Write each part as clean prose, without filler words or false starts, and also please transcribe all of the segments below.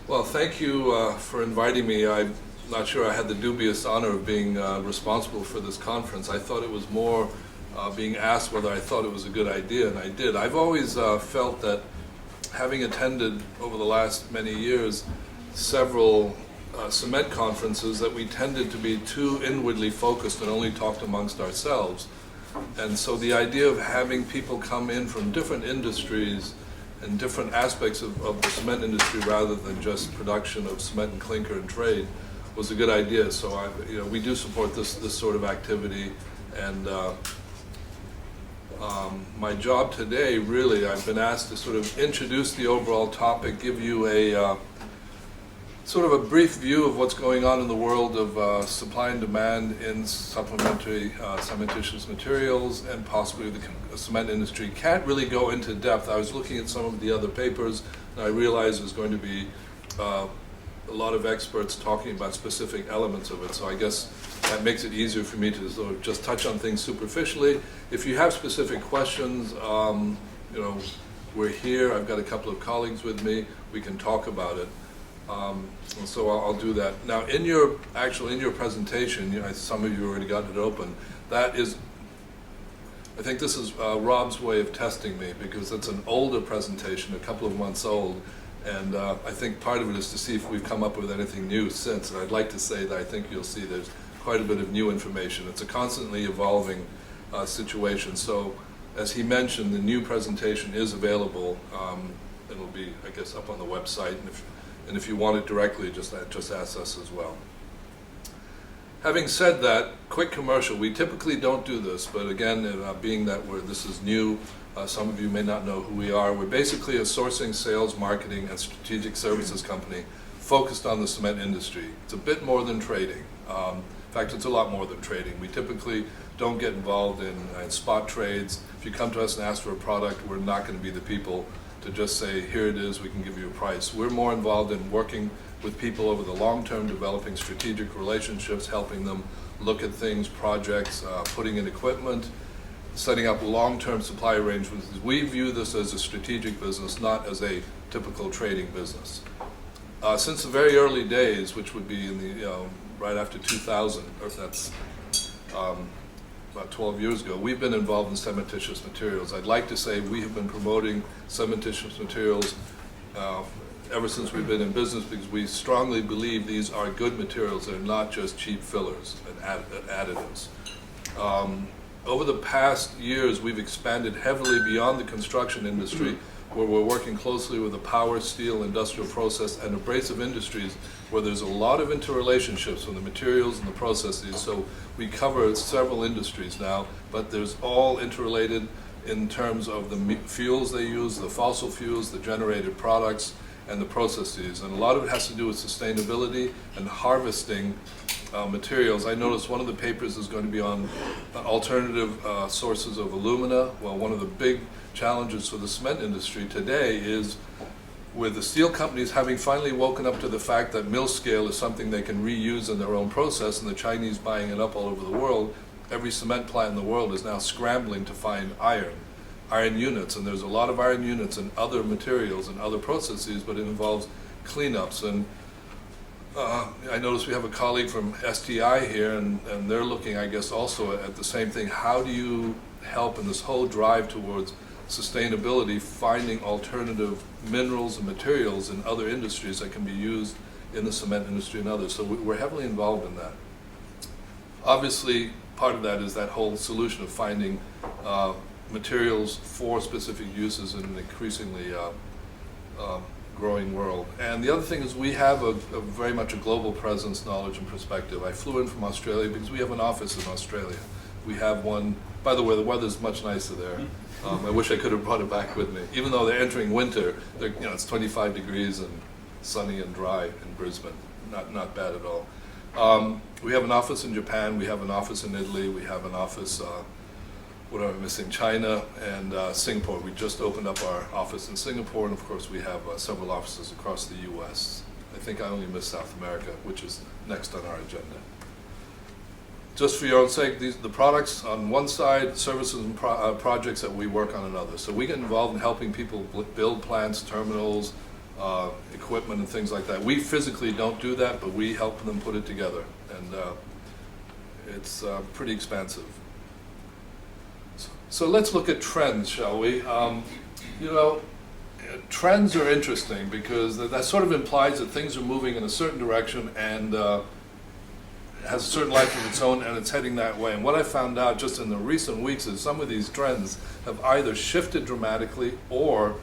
Well, thank you for inviting me. I'm not sure I had the dubious honor of being responsible for this conference. I thought it was more being asked whether I thought it was a good idea, and I did. I've always felt that, having attended over the last many years several cement conferences, that we tended to be too inwardly focused and only talked amongst ourselves. And so the idea of having people come in from different industries and different aspects of the cement industry rather than just production of cement and clinker and trade was a good idea. So we do support this sort of activity, and my job today, really, I've been asked to sort of introduce the overall topic, give you a sort of a brief view of what's going on in the world of supply and demand in supplementary cementitious materials and possibly the cement industry. Can't really go into depth. I was looking at some of the other papers, and I realized there's going to be a lot of experts talking about specific elements of it, so I guess that makes it easier for me to sort of just touch on things superficially. If you have specific questions, we're here. I've got a couple of colleagues with me. We can talk about it. And so I'll do that. Now, in your presentation, some of you already got it open. That is, I think this is Rob's way of testing me, because it's an older presentation, a couple of months old, and I think part of it is to see if we've come up with anything new since. And I'd like to say that I think you'll see there's quite a bit of new information. It's a constantly evolving situation. So, as he mentioned, the new presentation is available. It'll be, I guess, up on the website, and if you want it directly, just ask us as well. Having said that, quick commercial. We typically don't do this, but again, being that this is new, some of you may not know who we are. We're basically a sourcing, sales, marketing, and strategic services company focused on the cement industry. It's a bit more than trading. In fact, it's a lot more than trading. We typically don't get involved in spot trades. If you come to us and ask for a product, we're not going to be the people to just say, here it is, we can give you a price. We're more involved in working with people over the long term, developing strategic relationships, helping them look at things, projects, putting in equipment, setting up long-term supply arrangements. We view this as a strategic business, not as a typical trading business. Since the very early days, which would be in the right after 2000, or that's about 12 years ago, we've been involved in cementitious materials. I'd like to say we have been promoting cementitious materials ever since we've been in business, because we strongly believe these are good materials. They're not just cheap fillers and additives. Over the past years, we've expanded heavily beyond the construction industry, where we're working closely with the power, steel, industrial process, and abrasive industries, where there's a lot of interrelationships from the materials and the processes. So we cover several industries now, but there's all interrelated in terms of the fuels they use, the fossil fuels, the generated products, and the processes. And a lot of it has to do with sustainability and harvesting materials. I noticed one of the papers is going to be on alternative sources of alumina. Well, one of the big challenges for the cement industry today is, with the steel companies having finally woken up to the fact that mill scale is something they can reuse in their own process, and the Chinese buying it up all over the world, every cement plant in the world is now scrambling to find iron units, and there's a lot of iron units in other materials and other processes, but it involves cleanups. And I noticed we have a colleague from STI here, and they're looking, I guess, also at the same thing. How do you help in this whole drive towards sustainability, finding alternative minerals and materials in other industries that can be used in the cement industry and others? So we're heavily involved in that. Obviously, part of that is that whole solution of finding materials for specific uses in an increasingly growing world. And the other thing is, we have a very much a global presence, knowledge, and perspective. I flew in from Australia because we have an office in Australia. We have one, by the way, the weather's much nicer there. I wish I could have brought it back with me. Even though they're entering winter, it's 25 degrees and sunny and dry in Brisbane. Not bad at all. We have an office in Japan, we have an office in Italy, we have an office, what am I missing, China, and Singapore. We just opened up our office in Singapore, and of course we have several offices across the US. I think I only missed South America, which is next on our agenda. Just for your own sake, the products on one side, services and projects that we work on another. So we get involved in helping people build plants, terminals, equipment and things like that. We physically don't do that, but we help them put it together, and it's pretty expansive. So let's look at trends, shall we? You know, trends are interesting because that sort of implies that things are moving in a certain direction and has a certain life of its own, and it's heading that way. And what I found out just in the recent weeks is some of these trends have either shifted dramatically or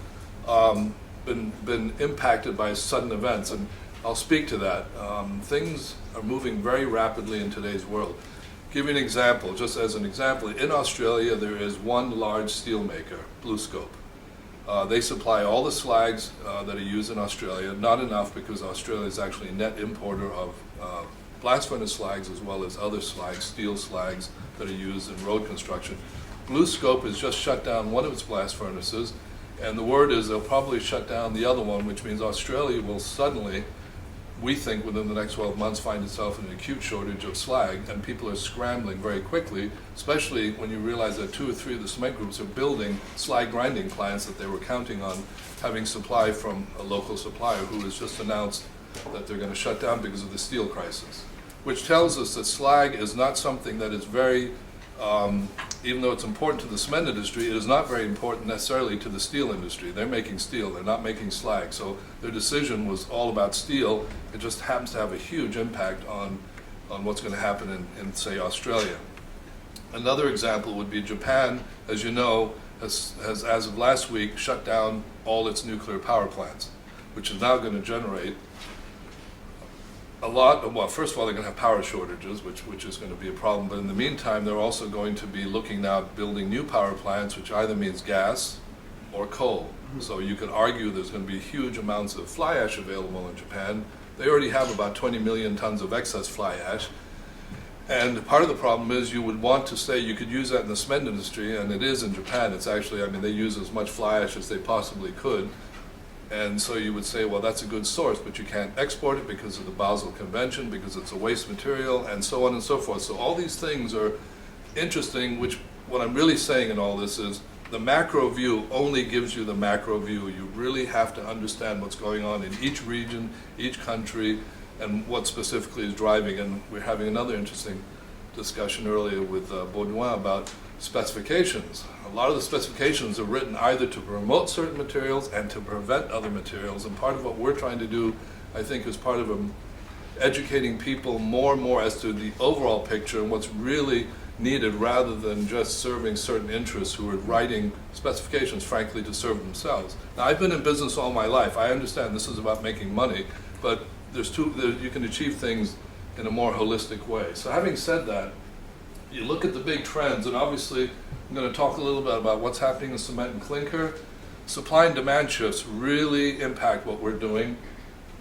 been impacted by sudden events, and I'll speak to that. Things are moving very rapidly in today's world. Give you an example, just as an example. In Australia, there is one large steel maker, BlueScope. They supply all the slags that are used in Australia, not enough because Australia is actually a net importer of blast furnace slags as well as other slags, steel slags that are used in road construction. BlueScope has just shut down one of its blast furnaces, and the word is they'll probably shut down the other one, which means Australia will suddenly, we think within the next 12 months, find itself in an acute shortage of slag, and people are scrambling very quickly, especially when you realize that 2 or 3 of the cement groups are building slag grinding plants that they were counting on having supply from a local supplier who has just announced that they're going to shut down because of the steel crisis, which tells us that slag is not something that is very, even though it's important to the cement industry, it is not very important necessarily to the steel industry. They're making steel, they're not making slag. So their decision was all about steel. It just happens to have a huge impact on what's going to happen in say, Australia. Another example would be Japan, as you know, has as of last week, shut down all its nuclear power plants, which is now going to generate a lot of, well, first of all, they're going to have power shortages, which is going to be a problem. But in the meantime, they're also going to be looking now at building new power plants, which either means gas or coal. So you could argue there's going to be huge amounts of fly ash available in Japan. They already have about 20 million tons of excess fly ash. And part of the problem is you would want to say you could use that in the cement industry, and it is in Japan. It's actually, I mean, they use as much fly ash as they possibly could. And so you would say, well, that's a good source, but you can't export it because of the Basel Convention, because it's a waste material, and so on and so forth. So all these things are interesting, which what I'm really saying in all this is the macro view only gives you the macro view. You really have to understand what's going on in each region, each country, and what specifically is driving. And we're having another interesting discussion earlier with Baudouin about specifications. A lot of the specifications are written either to promote certain materials and to prevent other materials, and part of what we're trying to do, I think, is part of educating people more and more as to the overall picture and what's really needed, rather than just serving certain interests who are writing specifications, frankly, to serve themselves. Now, I've been in business all my life. I understand this is about making money, but you can achieve things in a more holistic way. So having said that, you look at the big trends, and obviously I'm going to talk a little bit about what's happening in cement and clinker. Supply and demand shifts really impact what we're doing.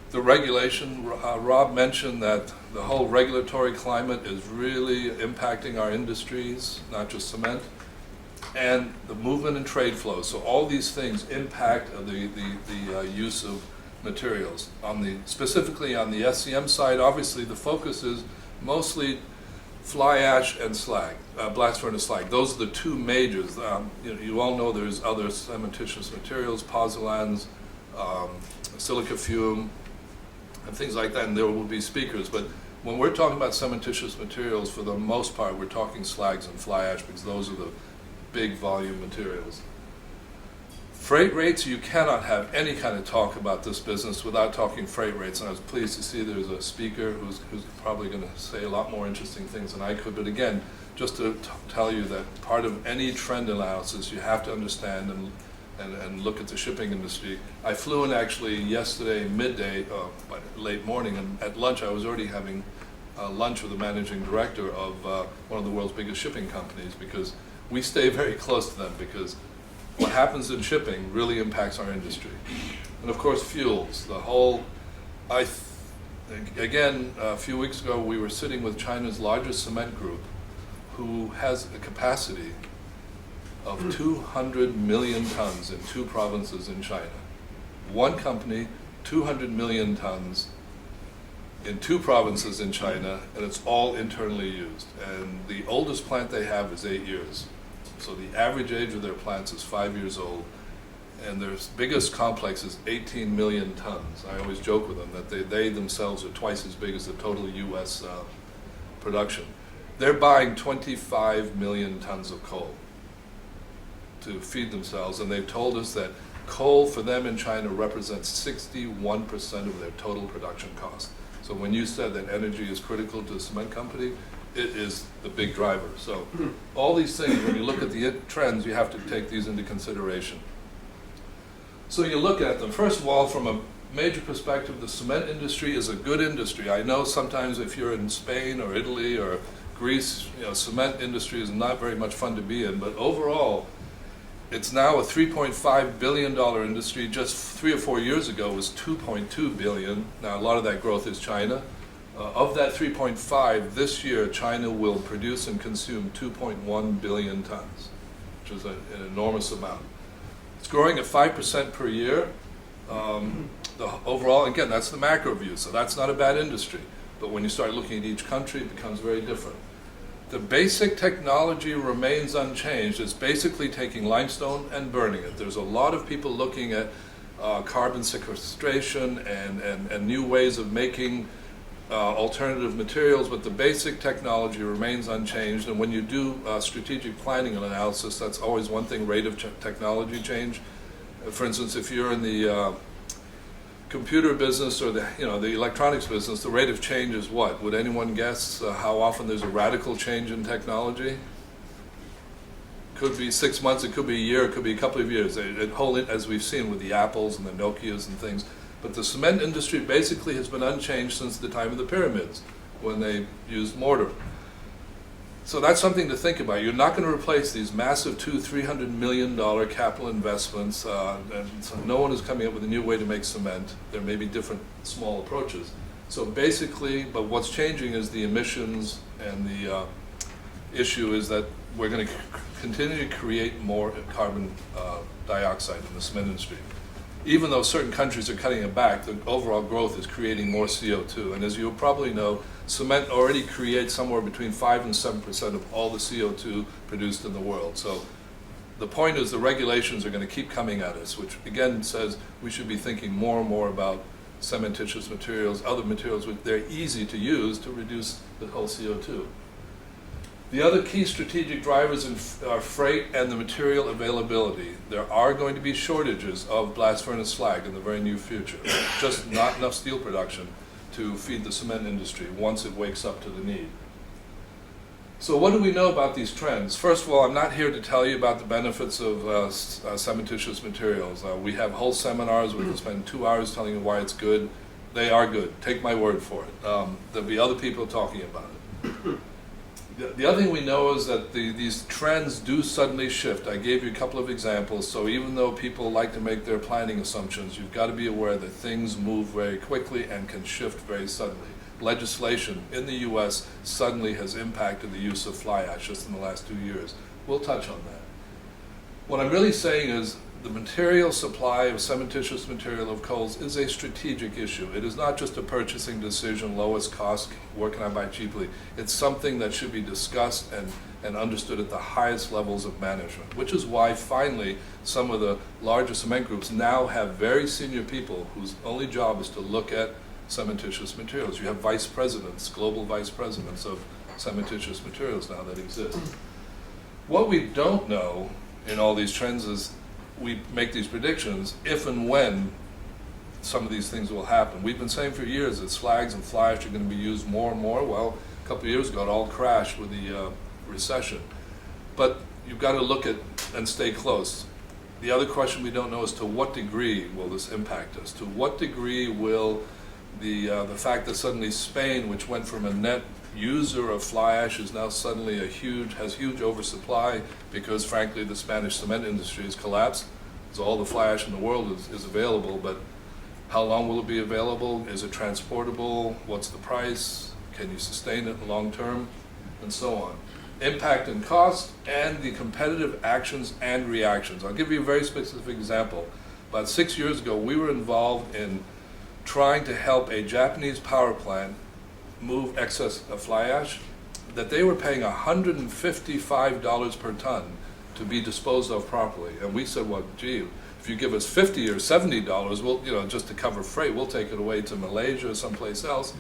The regulation, Rob mentioned that the whole regulatory climate is really impacting our industries, not just cement, and the movement in trade flows. So all these things impact the use of materials. Specifically on the SCM side, obviously the focus is mostly fly ash and slag, blast furnace slag. Those are the two majors. You all know there's other cementitious materials, pozzolans, silica fume, and things like that, and there will be speakers. But when we're talking about cementitious materials, for the most part, we're talking slags and fly ash because those are the big volume materials. Freight rates, you cannot have any kind of talk about this business without talking freight rates. And I was pleased to see there's a speaker who's probably going to say a lot more interesting things than I could. But again, just to tell you that part of any trend analysis, you have to understand and look at the shipping industry. I flew in actually yesterday midday, late morning, and at lunch I was already having lunch with the managing director of one of the world's biggest shipping companies, because we stay very close to them, because what happens in shipping really impacts our industry. And of course, fuels. Again, a few weeks ago, we were sitting with China's largest cement group, who has a capacity of 200 million tons in 2 provinces in China. One company, 200 million tons in 2 provinces in China, and it's all internally used. And the oldest plant they have is 8 years. So the average age of their plants is 5 years old. and their biggest complex is 18 million tons. I always joke with them that they themselves are twice as big as the total U.S. Production. They're buying 25 million tons of coal to feed themselves, and they've told us that coal for them in China represents 61% of their total production cost. So when you said that energy is critical to a cement company, it is the big driver. So all these things, when you look at the trends, you have to take these into consideration. So you look at them. First of all, from a major perspective, the cement industry is a good industry. I know sometimes if you're in Spain or Italy or Greece, cement industry is not very much fun to be in, but overall, it's now a $3.5 billion industry. Just 3 or 4 years ago, it was $2.2 billion. Now, a lot of that growth is China. Of that 3.5, this year, China will produce and consume 2.1 billion tons, which is an enormous amount. It's growing at 5% per year. The overall, again, that's the macro view, so that's not a bad industry. But when you start looking at each country, it becomes very different. The basic technology remains unchanged. It's basically taking limestone and burning it. There's a lot of people looking at carbon sequestration and new ways of making alternative materials, but the basic technology remains unchanged. And when you do strategic planning and analysis, that's always one thing, rate of technology change. For instance, if you're in the computer business or the electronics business, the rate of change is what? Would anyone guess how often there's a radical change in technology? Could be 6 months, it could be a year, it could be a couple of years. As we've seen with the Apples and the Nokias and things. But the cement industry basically has been unchanged since the time of the pyramids, when they used mortar. So that's something to think about. You're not going to replace these massive $200–300 million capital investments, and so no one is coming up with a new way to make cement. There may be different small approaches. So basically, but what's changing is the emissions, and the issue is that we're going to continue to create more carbon dioxide in the cement industry. Even though certain countries are cutting it back, the overall growth is creating more CO2. And as you probably know, cement already creates somewhere between 5 and 7% of all the CO2 produced in the world. So the point is the regulations are going to keep coming at us, which again says we should be thinking more and more about cementitious materials, other materials which they're easy to use to reduce the whole CO2. The other key strategic drivers are freight and the material availability. There are going to be shortages of blast furnace slag in the very near future. Just not enough steel production to feed the cement industry once it wakes up to the need. So what do we know about these trends? First of all, I'm not here to tell you about the benefits of cementitious materials. We have whole seminars. We can spend 2 hours telling you why it's good. They are good. Take my word for it. There'll be other people talking about it. The other thing we know is that these trends do suddenly shift. I gave you a couple of examples. So even though people like to make their planning assumptions, you've got to be aware that things move very quickly and can shift very suddenly. Legislation in the U.S. suddenly has impacted the use of fly ash just in the last 2 years. We'll touch on that. What I'm really saying is the material supply of cementitious material of coals is a strategic issue. It is not just a purchasing decision, lowest cost, where can I buy cheaply? It's something that should be discussed and understood at the highest levels of management, which is why finally some of the larger cement groups now have very senior people whose only job is to look at cementitious materials. You have vice presidents, global vice presidents of cementitious materials now that exist. What we don't know in all these trends is we make these predictions if and when some of these things will happen. We've been saying for years that slags and fly ash are going to be used more and more. Well, a couple of years ago it all crashed with the recession. But you've got to look at and stay close. The other question we don't know is to what degree will this impact us? To what degree will the fact that suddenly Spain, which went from a net user of fly ash, is now suddenly has huge oversupply because frankly the Spanish cement industry has collapsed. So all the fly ash in the world is available, but how long will it be available? Is it transportable? What's the price? Can you sustain it long term? And so on. Impact and cost, and the competitive actions and reactions. I'll give you a very specific example. About 6 years ago, we were involved in trying to help a Japanese power plant move excess of fly ash that they were paying $155 per ton to be disposed of properly. And we said, well, gee, If you give us $50 or $70, we'll, just to cover freight, we'll take it away to Malaysia or someplace else.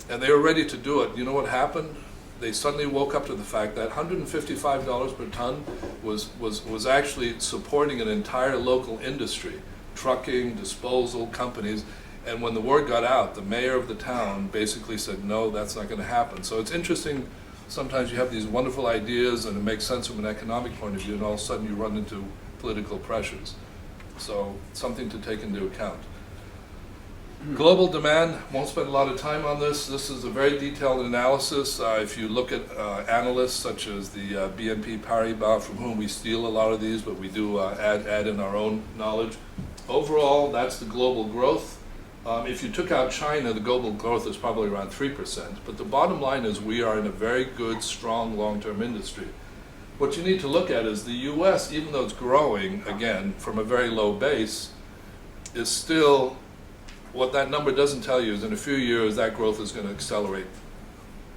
And they were ready to do it. You know what happened? They suddenly woke up to the fact that $155 per ton was actually supporting an entire local industry, trucking, disposal, companies. And when the word got out, the mayor of the town basically said, no, that's not going to happen. So it's interesting, sometimes you have these wonderful ideas and it makes sense from an economic point of view, and all of a sudden you run into political pressures. So something to take into account. Global demand, won't spend a lot of time on this. This is a very detailed analysis. If you look at analysts such as the BNP Paribas, from whom we steal a lot of these, but we do add in our own knowledge. Overall, that's the global growth. If you took out China, the global growth is probably around 3%. But the bottom line is we are in a very good, strong, long-term industry. What you need to look at is the US, even though it's growing, again, from a very low base, is still, what that number doesn't tell you is in a few years that growth is going to accelerate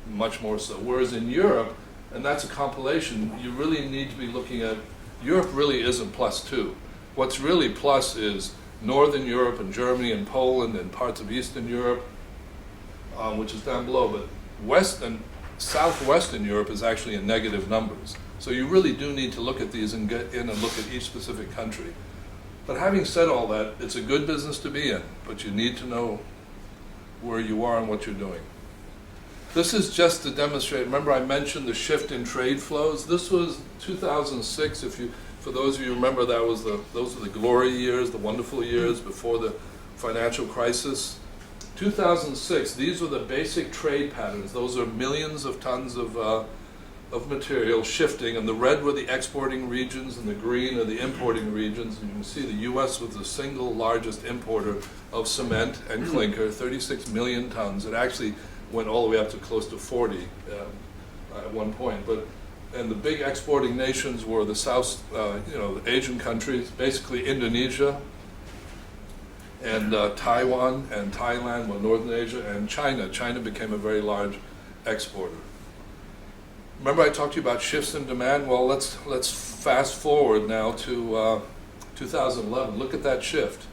much more so. Whereas in Europe, and that's a compilation, you really need to be looking at, Europe really isn't +2. What's really plus is Northern Europe and Germany and Poland and parts of Eastern Europe, which is down below, but West and Southwestern Europe is actually in negative numbers. So you really do need to look at these and get in and look at each specific country. But having said all that, it's a good business to be in, but you need to know where you are and what you're doing. This is just to demonstrate, remember I mentioned the shift in trade flows? This was 2006, for those of you who remember, those were the glory years, the wonderful years before the financial crisis. 2006, these were the basic trade patterns. Those are millions of tons of material shifting, and the red were the exporting regions and the green are the importing regions. And you can see the U.S. was the single largest importer of cement and clinker, 36 million tons. It actually went all the way up to close to 40 at one point. And the big exporting nations were the South, the Asian countries, basically Indonesia and Taiwan and Thailand, Northern Asia, and China. China became a very large exporter. Remember I talked to you about shifts in demand? Well, let's fast forward now to 2011. Look at that shift.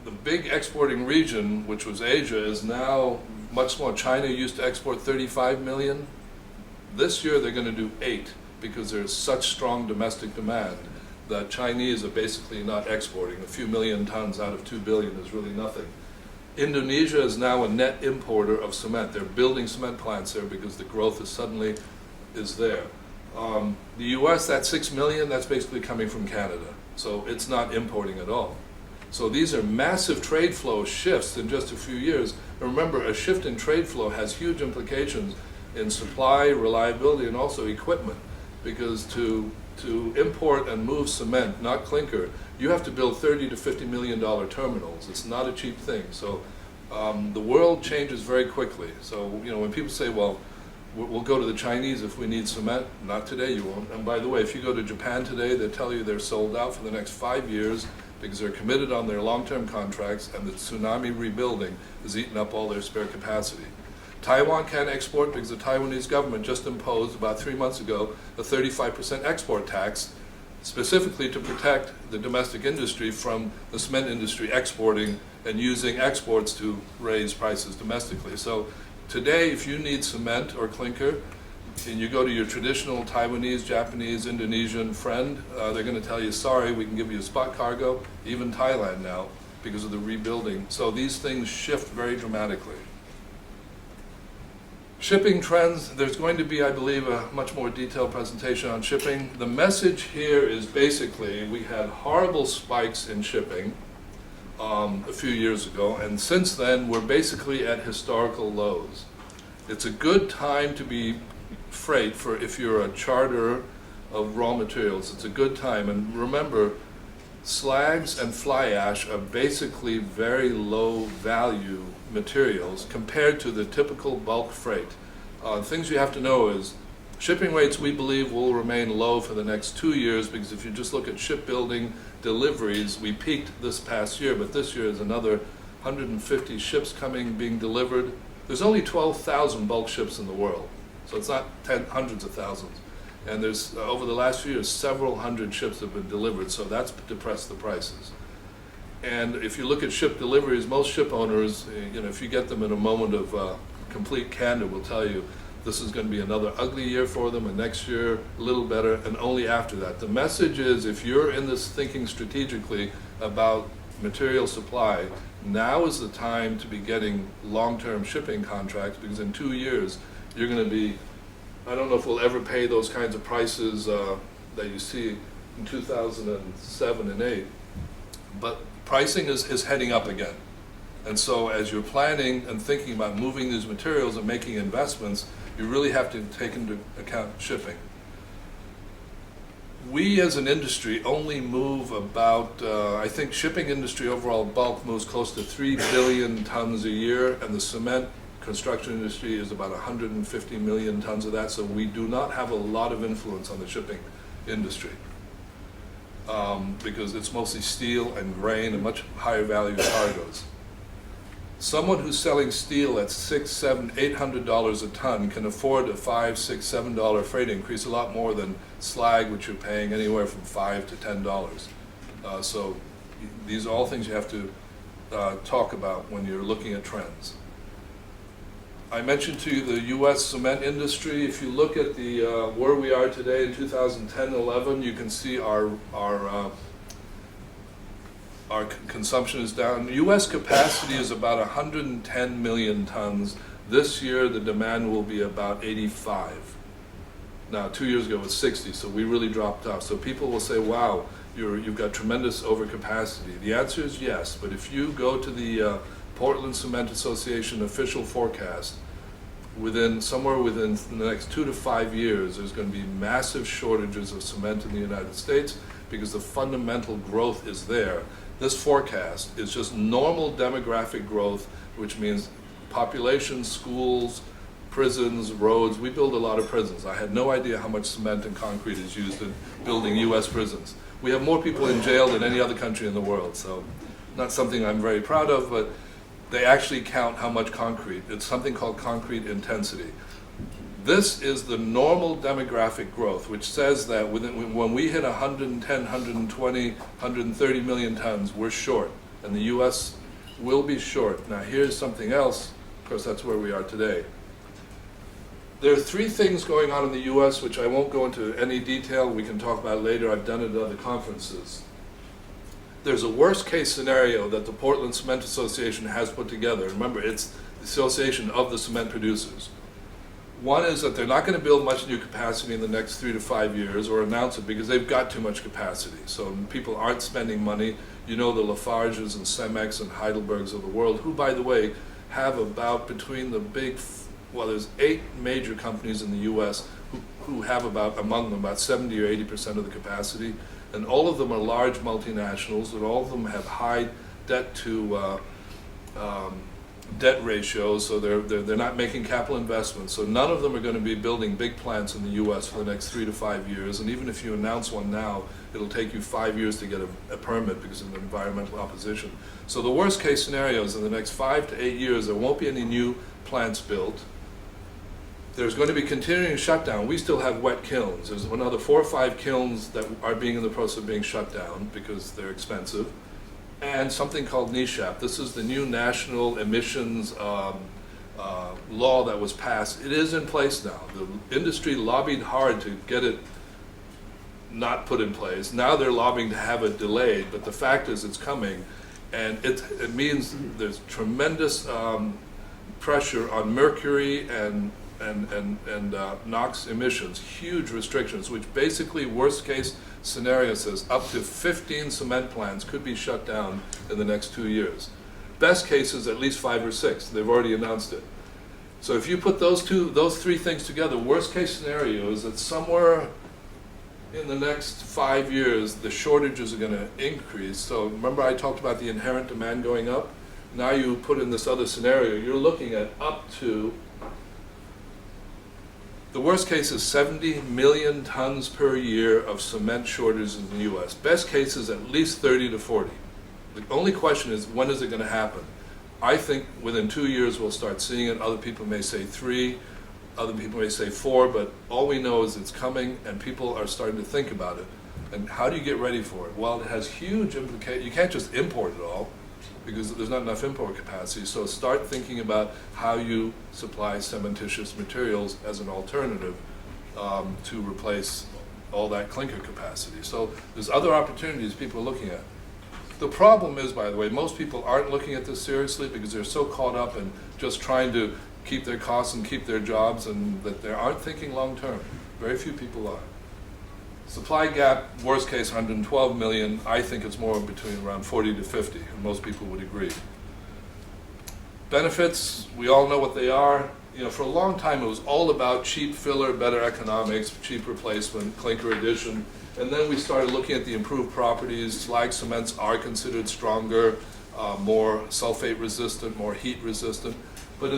The big exporting region, which was Asia, is now much more. China used to export 35 million. This year they're going to do 8 because there's such strong domestic demand that Chinese are basically not exporting. A few million tons out of 2 billion is really nothing. Indonesia is now a net importer of cement. They're building cement plants there because the growth suddenly is there. The US, that 6 million, that's basically coming from Canada. So it's not importing at all. So these are massive trade flow shifts in just a few years. And remember, a shift in trade flow has huge implications in supply, reliability, and also equipment. Because to import and move cement, not clinker, you have to build $30 to $50 million terminals. It's not a cheap thing. So the world changes very quickly. So when people say, well, we'll go to the Chinese if we need cement, not today you won't. And by the way, if you go to Japan today, they tell you they're sold out for the next 5 years because they're committed on their long-term contracts, and the tsunami rebuilding has eaten up all their spare capacity. Taiwan can't export because the Taiwanese government just imposed about 3 months ago a 35% export tax, specifically to protect the domestic industry from the cement industry exporting and using exports to raise prices domestically. So today, if you need cement or clinker, and you go to your traditional Taiwanese, Japanese, Indonesian friend, they're going to tell you, sorry, we can give you a spot cargo, even Thailand now, because of the rebuilding. So these things shift very dramatically. Shipping trends, there's going to be, I believe, a much more detailed presentation on shipping. The message here is basically we had horrible spikes in shipping a few years ago, and since then we're basically at historical lows. It's a good time to be freight for if you're a charterer of raw materials. It's a good time, and remember, slags and fly ash are basically very low value materials compared to the typical bulk freight. Things you have to know is shipping rates, we believe, will remain low for the next 2 years, because if you just look at shipbuilding deliveries, we peaked this past year, but this year is another 150 ships being delivered. There's only 12,000 bulk ships in the world, so it's not hundreds of thousands. And there's, over the last few years, several hundred ships have been delivered, so that's depressed the prices. And if you look at ship deliveries, most ship owners, if you get them in a moment of complete candor, will tell you this is going to be another ugly year for them, and next year a little better, and only after that. The message is, if you're in this thinking strategically about material supply, now is the time to be getting long-term shipping contracts, because in 2 years you're going to be, I don't know if we'll ever pay those kinds of prices that you see in 2007 and 8, but pricing is heading up again. And so as you're planning and thinking about moving these materials and making investments, you really have to take into account shipping. We as an industry only move about, I think shipping industry overall bulk moves close to 3 billion tons a year, and the cement construction industry is about 150 million tons of that, so we do not have a lot of influence on the shipping industry. Because it's mostly steel and grain and much higher value cargoes. Someone who's selling steel at $600, $700, $800 a ton can afford a $5, $6, $7 freight increase, a lot more than slag, which you're paying anywhere from $5 to $10. So these are all things you have to talk about when you're looking at trends. I mentioned to you the U.S. cement industry. If you look at the where we are today in 2010-11, you can see our consumption is down. U.S. capacity is about 110 million tons. This year, the demand will be about 85. Now, 2 years ago it was 60, so we really dropped off. So people will say, "Wow, you've got tremendous overcapacity." The answer is yes, but if you go to the Portland Cement Association official forecast, somewhere within the next 2 to 5 years, there's going to be massive shortages of cement in the United States because the fundamental growth is there. This forecast is just normal demographic growth, which means population, schools, prisons, roads. We build a lot of prisons. I had no idea how much cement and concrete is used in building U.S. prisons. We have more people in jail than any other country in the world, so not something I'm very proud of, but they actually count how much concrete. It's something called concrete intensity. This is the normal demographic growth, which says that when we hit 110, 120, 130 million tons, we're short, and the U.S. will be short. Now here's something else, of course that's where we are today. There are 3 things going on in the U.S. which I won't go into any detail, we can talk about later, I've done it at other conferences. There's a worst case scenario that the Portland Cement Association has put together. Remember, it's the association of the cement producers. One is that they're not going to build much new capacity in the next 3 to 5 years, or announce it, because they've got too much capacity. So people aren't spending money. You know, the Lafarges and Cemex and Heidelbergs of the world, who, by the way, have about between the big, well, there's 8 major companies in the U.S. who have among them about 70 or 80% of the capacity. And all of them are large multinationals, and all of them have high debt to debt ratios, so they're not making capital investments. So none of them are going to be building big plants in the U.S. for the next 3 to 5 years. And even if you announce one now, it'll take you 5 years to get a permit because of the environmental opposition. So the worst case scenario is in the next 5 to 8 years, there won't be any new plants built. There's going to be continuing shutdown. We still have wet kilns. There's another 4 or 5 kilns that are in the process of being shut down because they're expensive. And something called NESHAP. This is the new national emissions law that was passed. It is in place now. The industry lobbied hard to get it not put in place. Now they're lobbying to have it delayed, but the fact is it's coming. And it means there's tremendous pressure on mercury and NOx emissions, huge restrictions, which basically worst case scenario says up to 15 cement plants could be shut down in the next 2 years. Best case is at least 5 or 6. They've already announced it. So if you put those 3 things together, worst case scenario is that somewhere in the next 5 years, the shortages are going to increase. So remember I talked about the inherent demand going up? Now you put in this other scenario, you're looking at up to, the worst case is 70 million tons per year of cement shortages in the U.S. Best case is at least 30 to 40. The only question is, when is it going to happen? I think within 2 years we'll start seeing it. Other people may say 3. Other people may say 4, but all we know is it's coming and people are starting to think about it. And how do you get ready for it? Well, it has huge implications. You can't just import it all because there's not enough import capacity. So start thinking about how you supply cementitious materials as an alternative to replace all that clinker capacity. So there's other opportunities people are looking at. The problem is, by the way, most people aren't looking at this seriously because they're so caught up in just trying to keep their costs and keep their jobs, and that they aren't thinking long term. Very few people are. Supply gap, worst case 112 million. I think it's more between around 40 to 50, and most people would agree. Benefits, we all know what they are. You know, for a long time it was all about cheap filler, better economics, cheap replacement, clinker addition, and then we started looking at the improved properties. Slag cements are considered stronger, more sulfate resistant, more heat resistant. But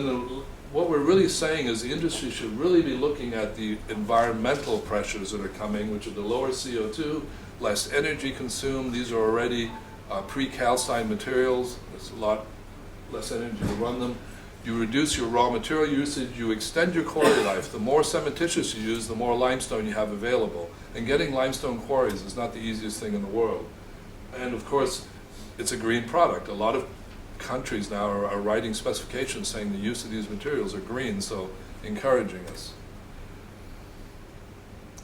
what we're really saying is the industry should really be looking at the environmental pressures that are coming, which are the lower CO2, less energy consumed. These are already pre-calcined materials. There's a lot less energy to run them. You reduce your raw material usage, you extend your quarry life. The more cementitious you use, the more limestone you have available. And getting limestone quarries is not the easiest thing in the world. And of course, it's a green product. A lot of countries now are writing specifications saying the use of these materials are green, so encouraging us.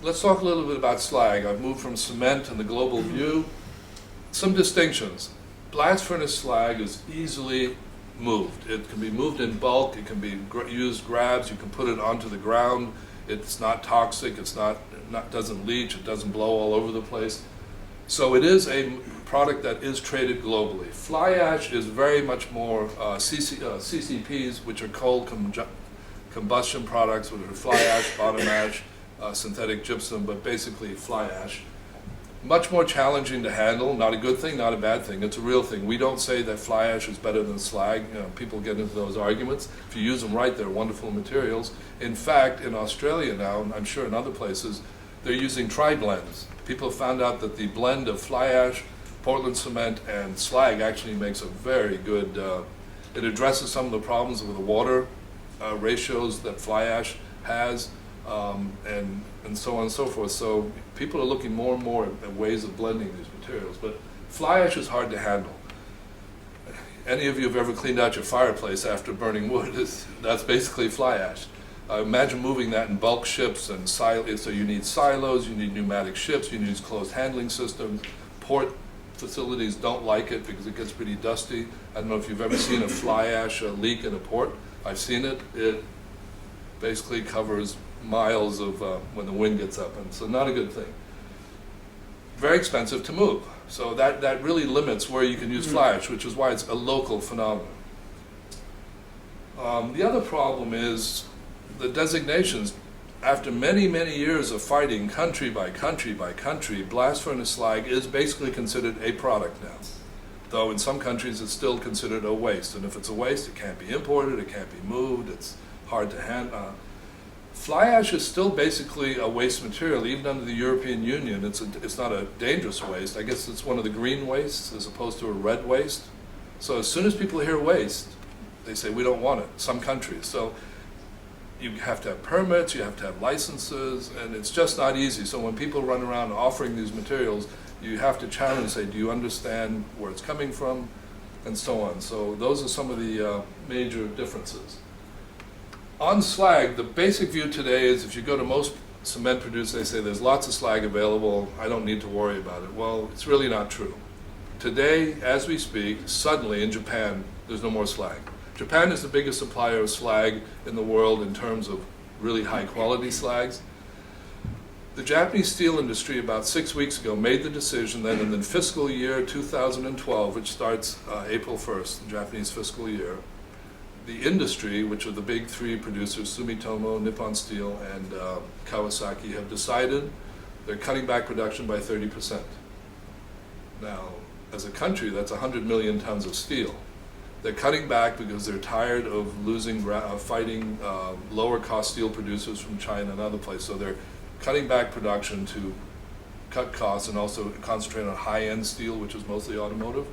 Let's talk a little bit about slag. I've moved from cement and the global view. Some distinctions. Blast furnace slag is easily moved. It can be moved in bulk, it can be used grabs, you can put it onto the ground. It's not toxic, doesn't leach, it doesn't blow all over the place. So it is a product that is traded globally. Fly ash is very much more CCPs, which are cold combustion products, which are fly ash, bottom ash, synthetic gypsum, but basically fly ash. Much more challenging to handle, not a good thing, not a bad thing. It's a real thing. We don't say that fly ash is better than slag. You know, people get into those arguments. If you use them right, they're wonderful materials. In fact, in Australia now, and I'm sure in other places, they're using tri-blends. People have found out that the blend of fly ash, Portland cement, and slag actually makes a very good, it addresses some of the problems with the water ratios that fly ash has, and so on and so forth. So people are looking more and more at ways of blending these materials. But fly ash is hard to handle. Any of you have ever cleaned out your fireplace after burning wood? That's basically fly ash. Imagine moving that in bulk ships and silos. So you need silos, you need pneumatic ships, you need closed handling systems. Port facilities don't like it because it gets pretty dusty. I don't know if you've ever seen a fly ash leak in a port. I've seen it. It basically covers miles of when the wind gets up, and so not a good thing. Very expensive to move. So that really limits where you can use fly ash, which is why it's a local phenomenon. The other problem is the designations. After many, many years of fighting country by country by country, blast furnace slag is basically considered a product now. Though in some countries it's still considered a waste. And if it's a waste, it can't be imported, it can't be moved, it's hard to handle. Fly ash is still basically a waste material, even under the European Union. It's not a dangerous waste. I guess it's one of the green wastes as opposed to a red waste. So as soon as people hear waste, they say we don't want it, some countries. So you have to have permits, you have to have licenses, and it's just not easy. So when people run around offering these materials, you have to challenge and say, do you understand where it's coming from, and so on. So those are some of the major differences. On slag, the basic view today is if you go to most cement producers, they say there's lots of slag available, I don't need to worry about it. Well, it's really not true. Today, as we speak, suddenly in Japan, there's no more slag. Japan is the biggest supplier of slag in the world in terms of really high quality slags. The Japanese steel industry about 6 weeks ago made the decision that in the fiscal year 2012, which starts April 1st, the Japanese fiscal year, the industry, which are the big three producers, Sumitomo, Nippon Steel, and Kawasaki, have decided they're cutting back production by 30%. Now, as a country, that's 100 million tons of steel. They're cutting back because they're tired of fighting lower cost steel producers from China and other places. So they're cutting back production to cut costs and also concentrate on high-end steel, which is mostly automotive.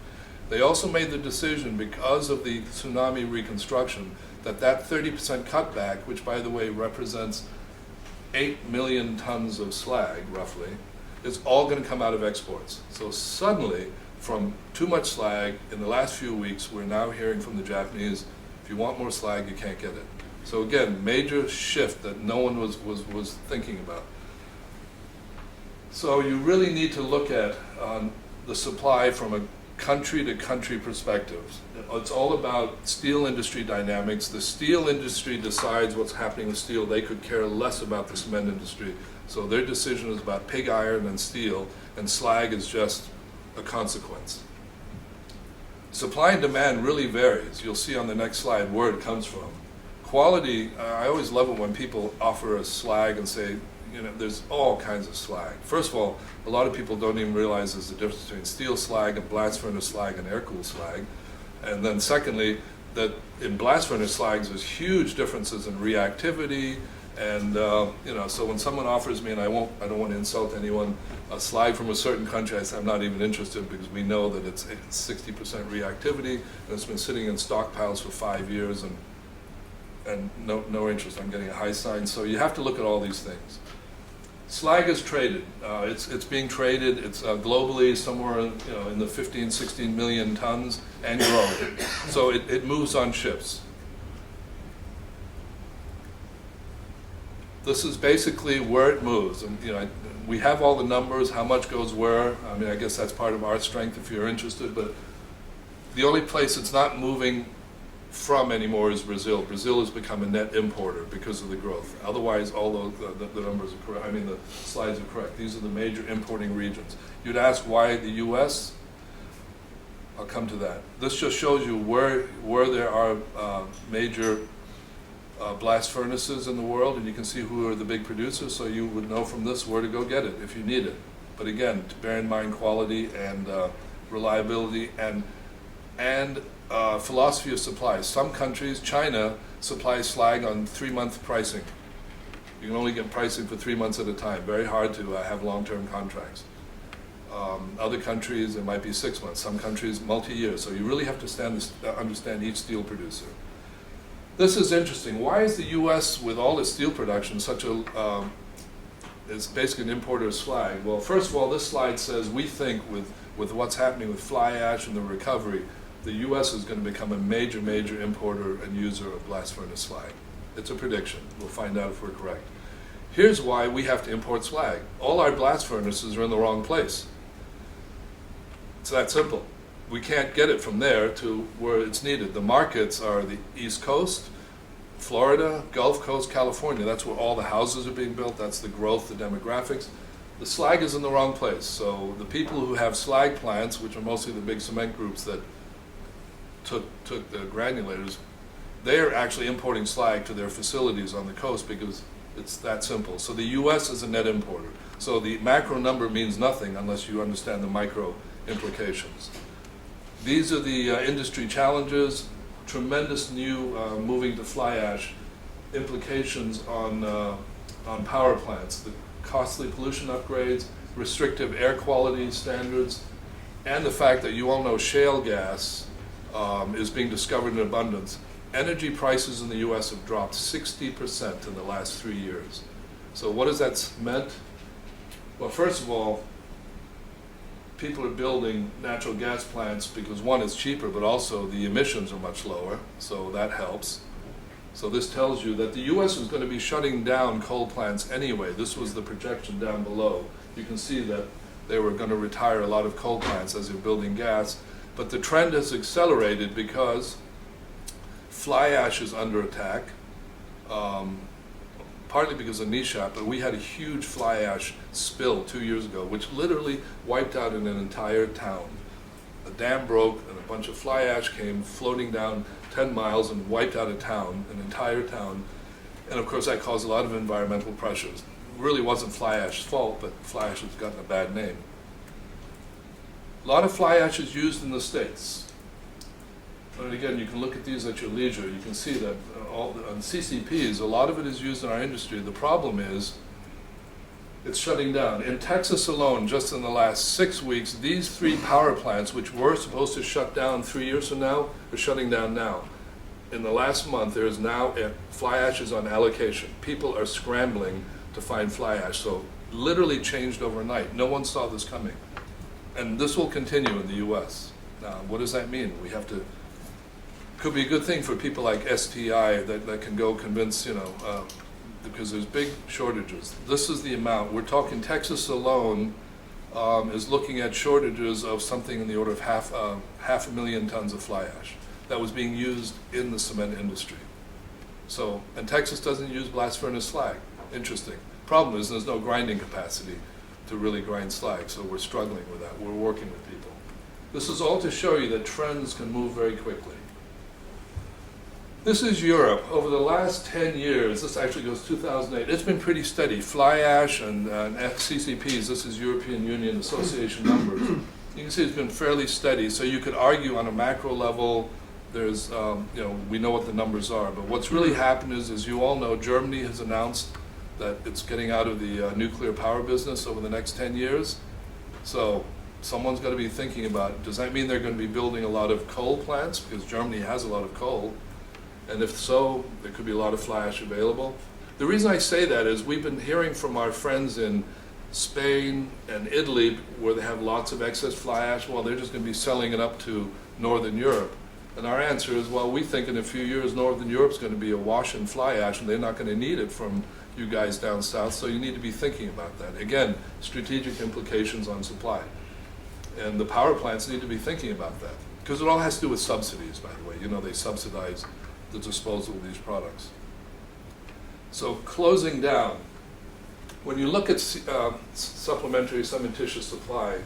They also made the decision, because of the tsunami reconstruction, that 30% cutback, which by the way represents 8 million tons of slag, roughly, is all going to come out of exports. So suddenly, from too much slag, in the last few weeks, we're now hearing from the Japanese, if you want more slag, you can't get it. So again, major shift that no one was thinking about. So you really need to look at the supply from a country-to-country perspective. It's all about steel industry dynamics. The steel industry decides what's happening with steel. They could care less about the cement industry. So their decision is about pig iron and steel, and slag is just a consequence. Supply and demand really varies. You'll see on the next slide where it comes from. Quality, I always love it when people offer a slag and say, you know, there's all kinds of slag. First of all, a lot of people don't even realize there's a difference between steel slag and blast furnace slag and air-cooled slag. And then secondly, that in blast furnace slags, there's huge differences in reactivity. And you know, so when someone offers me, and I don't want to insult anyone, a slag from a certain country, I say I'm not even interested, because we know that it's 60% reactivity, and it's been sitting in stockpiles for 5 years, and no interest. I'm getting a high sign. So you have to look at all these things. Slag is traded. It's being traded. It's globally somewhere in the 15, 16 million tons and growing. So it moves on ships. This is basically where it moves. And we have all the numbers, how much goes where. I mean, I guess that's part of our strength if you're interested. But the only place it's not moving from anymore is Brazil. Brazil has become a net importer because of the growth. Otherwise, all the numbers are correct. I mean, the slides are correct. These are the major importing regions. You'd ask why the U.S.? I'll come to that. This just shows you where there are major blast furnaces in the world, and you can see who are the big producers, so you would know from this where to go get it if you need it. But again, to bear in mind quality and reliability and philosophy of supply. Some countries, China, supplies slag on 3-month pricing. You can only get pricing for 3 months at a time. Very hard to have long-term contracts. Other countries, it might be 6 months. Some countries, multi-year. So you really have to understand each steel producer. This is interesting. Why is the U.S., with all its steel production, is basically an importer of slag? Well, first of all, this slide says we think with what's happening with fly ash and the recovery, the U.S. is going to become a major, major importer and user of blast furnace slag. It's a prediction. We'll find out if we're correct. Here's why we have to import slag. All our blast furnaces are in the wrong place. It's that simple. We can't get it from there to where it's needed. The markets are the East Coast, Florida, Gulf Coast, California. That's where all the houses are being built. That's the growth, the demographics. The slag is in the wrong place. So the people who have slag plants, which are mostly the big cement groups that took the granulators, they're actually importing slag to their facilities on the coast because it's that simple. So the U.S. is a net importer. So the macro number means nothing unless you understand the micro implications. These are the industry challenges, tremendous new moving to fly ash implications on power plants, the costly pollution upgrades, restrictive air quality standards, and the fact that you all know shale gas is being discovered in abundance. Energy prices in the U.S. have dropped 60% in the last 3 years. So what has that meant? Well, first of all, people are building natural gas plants because one, it's cheaper, but also the emissions are much lower, so that helps. So this tells you that the U.S. is going to be shutting down coal plants anyway. This was the projection down below. You can see that they were going to retire a lot of coal plants as they're building gas, but the trend has accelerated because fly ash is under attack, partly because of NESHAP, but we had a huge fly ash spill 2 years ago, which literally wiped out an entire town. A dam broke and a bunch of fly ash came floating down 10 miles and wiped out a town, an entire town. And of course that caused a lot of environmental pressures. It really wasn't fly ash's fault, but fly ash has gotten a bad name. A lot of fly ash is used in the States. And again, you can look at these at your leisure. You can see that on CCPs, a lot of it is used in our industry. The problem is it's shutting down. In Texas alone, just in the last 6 weeks, these 3 power plants, which were supposed to shut down 3 years from now, are shutting down now. in the last month, there is now fly ash is on allocation. People are scrambling to find fly ash, so literally changed overnight. No one saw this coming. And this will continue in the US. Now, what does that mean? We have to, could be a good thing for people like STI that can go convince, because there's big shortages. This is the amount. We're talking Texas alone is looking at shortages of something in the order of half a million tons of fly ash that was being used in the cement industry. So, and Texas doesn't use blast furnace slag. Interesting. Problem is there's no grinding capacity to really grind slag, so we're struggling with that. We're working with people. This is all to show you that trends can move very quickly. This is Europe. Over the last 10 years, this actually goes 2008, it's been pretty steady. Fly ash and CCPs, this is European Union Association numbers. You can see it's been fairly steady, so you could argue on a macro level, there's, we know what the numbers are, but what's really happened is, as you all know, Germany has announced that it's getting out of the nuclear power business over the next 10 years. So someone's got to be thinking about, does that mean they're going to be building a lot of coal plants? Because Germany has a lot of coal. And if so, there could be a lot of fly ash available. The reason I say that is we've been hearing from our friends in Spain and Italy where they have lots of excess fly ash. Well, they're just going to be selling it up to Northern Europe. And our answer is, well, we think in a few years Northern Europe's going to be awash in fly ash and they're not going to need it from you guys down south, so you need to be thinking about that. Again, strategic implications on supply. And the power plants need to be thinking about that. Because it all has to do with subsidies, by the way. They subsidize the disposal of these products. So closing down, when you look at supplementary cementitious supply,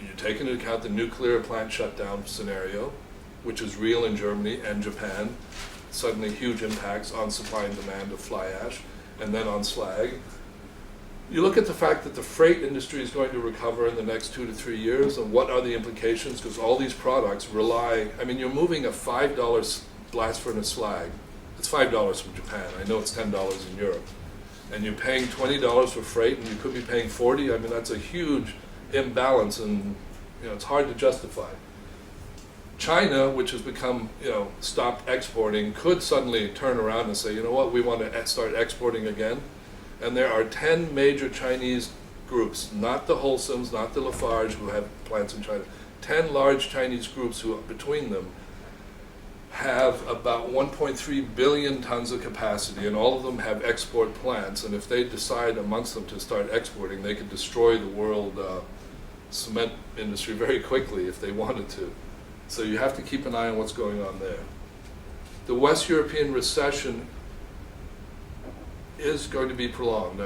you take into account the nuclear plant shutdown scenario, which is real in Germany and Japan, suddenly huge impacts on supply and demand of fly ash, and then on slag. You look at the fact that the freight industry is going to recover in the next 2 to 3 years, and what are the implications? Because all these products rely, you're moving a $5 blast furnace slag. It's $5 from Japan. I know it's $10 in Europe. And you're paying $20 for freight, and you could be paying $40. That's a huge imbalance, and it's hard to justify. China, which has become, stopped exporting, could suddenly turn around and say, you know what, we want to start exporting again. And there are 10 major Chinese groups, not the Holcim's, not the Lafarge, who have plants in China. 10 large Chinese groups who, between them, have about 1.3 billion tons of capacity, and all of them have export plants. And if they decide amongst them to start exporting, they could destroy the world cement industry very quickly if they wanted to. So you have to keep an eye on what's going on there. The West European recession is going to be prolonged.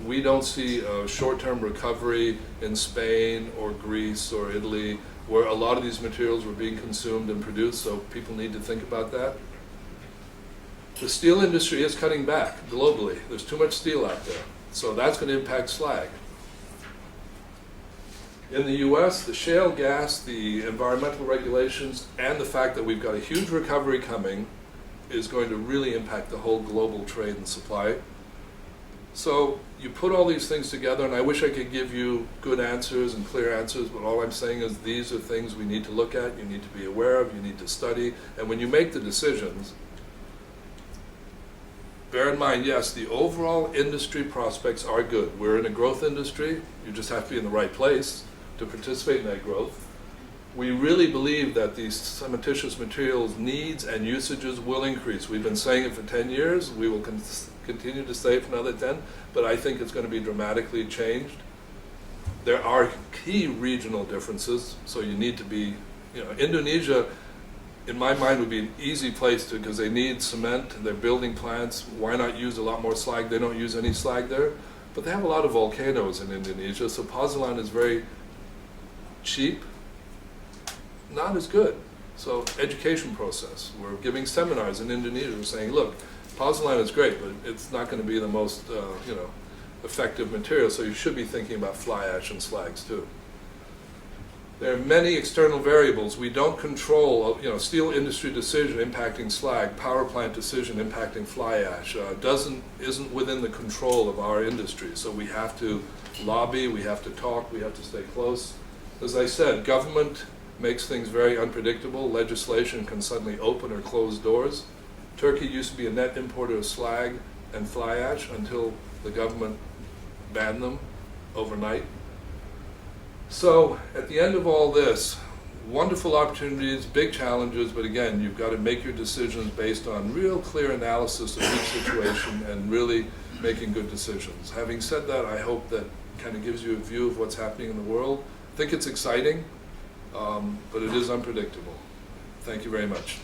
We don't see a short-term recovery in Spain or Greece or Italy, where a lot of these materials were being consumed and produced, so people need to think about that. The steel industry is cutting back globally. There's too much steel out there, so that's going to impact slag. In the US, the shale gas, the environmental regulations, and the fact that we've got a huge recovery coming is going to really impact the whole global trade and supply. So you put all these things together, and I wish I could give you good answers and clear answers, but all I'm saying is these are things we need to look at, you need to be aware of, you need to study, and when you make the decisions, bear in mind, yes, the overall industry prospects are good. We're in a growth industry, you just have to be in the right place to participate in that growth. We really believe that these cementitious materials needs and usages will increase. We've been saying it for 10 years, we will continue to say it for another 10, but I think it's going to be dramatically changed. There are key regional differences, so you need to be, Indonesia, in my mind, would be an easy place to, because they need cement, they're building plants, why not use a lot more slag? They don't use any slag there, but they have a lot of volcanoes in Indonesia, so pozzolan is very cheap, not as good. So education process. We're giving seminars in Indonesia. We're saying, look, pozzolan is great, but it's not going to be the most effective material, so you should be thinking about fly ash and slags too. There are many external variables. We don't control, steel industry decision impacting slag, power plant decision impacting fly ash, isn't within the control of our industry. So we have to lobby, we have to talk, we have to stay close. As I said, government makes things very unpredictable. Legislation can suddenly open or close doors. Turkey used to be a net importer of slag and fly ash until the government banned them overnight. So at the end of all this, wonderful opportunities, big challenges, but again, you've got to make your decisions based on real clear analysis of each situation and really making good decisions. Having said that, I hope that kind of gives you a view of what's happening in the world. I think it's exciting, but it is unpredictable. Thank you very much.